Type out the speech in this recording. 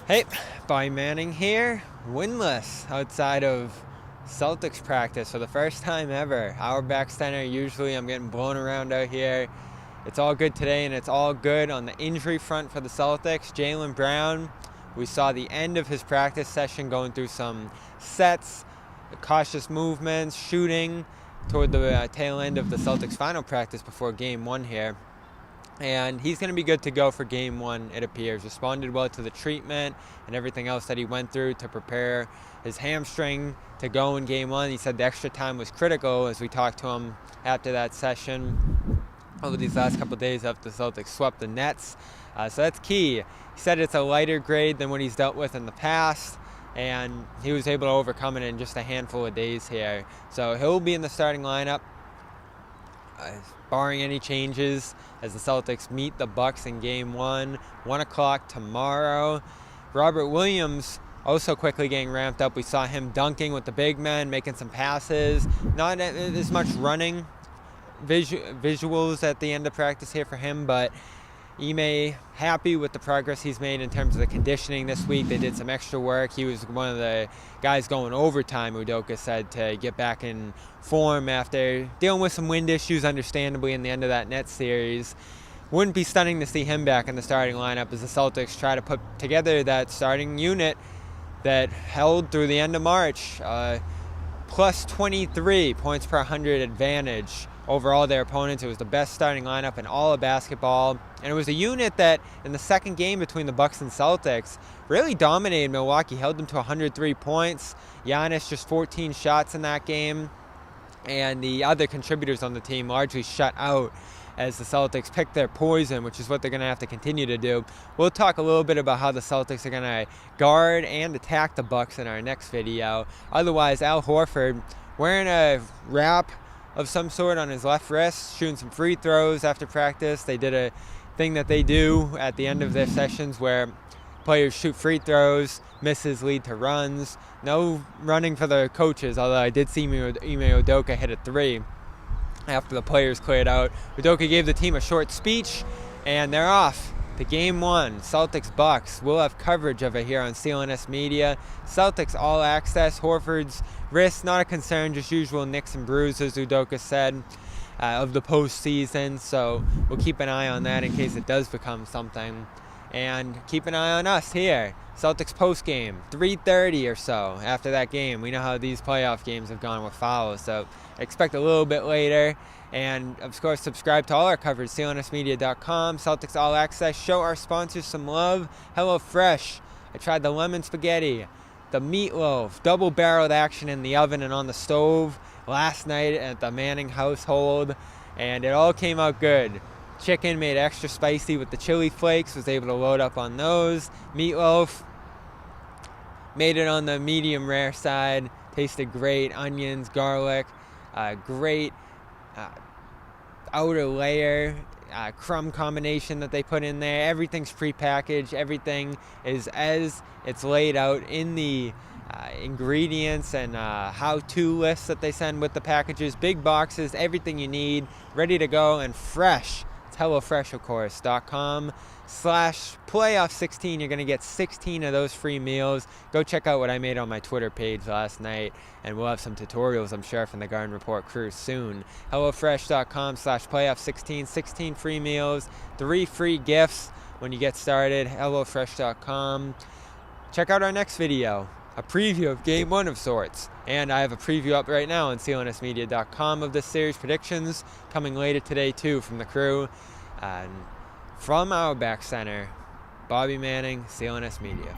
Hey, Bobby Manning here, winless outside of Celtics practice for the first time ever. Auerbach Center, usually I'm getting blown around out here. It's all good today, and it's all good on the injury front for the Celtics. Jaylen Brown, we saw the end of his practice session going through some sets, cautious movements, shooting toward the tail end of the Celtics' final practice before Game 1 here. And he's going to be good to go for Game 1, it appears. Responded well to the treatment and everything else that he went through to prepare his hamstring to go in Game 1. He said the extra time was critical as we talked to him after that session over these last couple of days after the Celtics swept the Nets. So that's key. He said it's a lighter grade than what he's dealt with in the past, and he was able to overcome it in just a handful of days here. So he'll be in the starting lineup, barring any changes, as the Celtics meet the Bucks in Game 1, 1 o'clock tomorrow. Robert Williams also quickly getting ramped up. We saw him dunking with the big men, making some passes. Not as much running visuals at the end of practice here for him, but Ime happy with the progress he's made in terms of the conditioning this week. They did some extra work. He was one of the guys going overtime, Udoka said, to get back in form after dealing with some wind issues, understandably, in the end of that Nets series. Wouldn't be stunning to see him back in the starting lineup as the Celtics try to put together that starting unit that held through the end of March. Plus 23 points per 100 advantage over all their opponents. It was the best starting lineup in all of basketball, and it was a unit that in the second game between the Bucks and Celtics really dominated Milwaukee, held them to 103 points. Giannis just 14 shots in that game, and the other contributors on the team largely shut out as the Celtics picked their poison, which is what they're going to have to continue to do. We'll talk a little bit about how the Celtics are going to guard and attack the Bucks in our next video. Otherwise, Al Horford wearing a wrap of some sort on his left wrist, shooting some free throws after practice. They did a thing that they do at the end of their sessions where players shoot free throws, misses lead to runs. No running for the coaches, although I did see Ime Udoka hit a three after the players cleared out. Udoka gave the team a short speech, and they're off to Game 1, Celtics-Bucks. We'll have coverage of it here on CLNS Media. Celtics All Access. Horford's wrist, not a concern, just usual nicks and bruises, Udoka said, of the postseason. So we'll keep an eye on that in case it does become something. And keep an eye on us here. Celtics postgame, 3:30 or so after that game. We know how these playoff games have gone with fouls, so expect a little bit later. And, of course, subscribe to all our coverage, clnsmedia.com, Celtics All Access. Show our sponsors some love. HelloFresh. I tried the lemon spaghetti, the meatloaf, double-barreled action in the oven and on the stove last night at the Manning household, and it all came out good. Chicken made extra spicy with the chili flakes, was able to load up on those. Meatloaf made it on the medium rare side, tasted great. Onions, garlic, great outer layer, crumb combination that they put in there. Everything's prepackaged. Everything is as it's laid out in the ingredients and how-to lists that they send with the packages. Big boxes, everything you need, ready to go and fresh. It's HelloFresh, of course, .com/playoff16. You're going to get 16 of those free meals. Go check out what I made on my Twitter page last night, and we'll have some tutorials, I'm sure, from the Garden Report crew soon. HelloFresh.com/playoff16, 16 free meals, 3 free gifts when you get started. HelloFresh.com. Check out our next video, a preview of Game 1 of sorts. And I have a preview up right now on clnsmedia.com of this series. Predictions coming later today, too, from the crew. And from Auerbach Center, Bobby Manning, CLNS Media.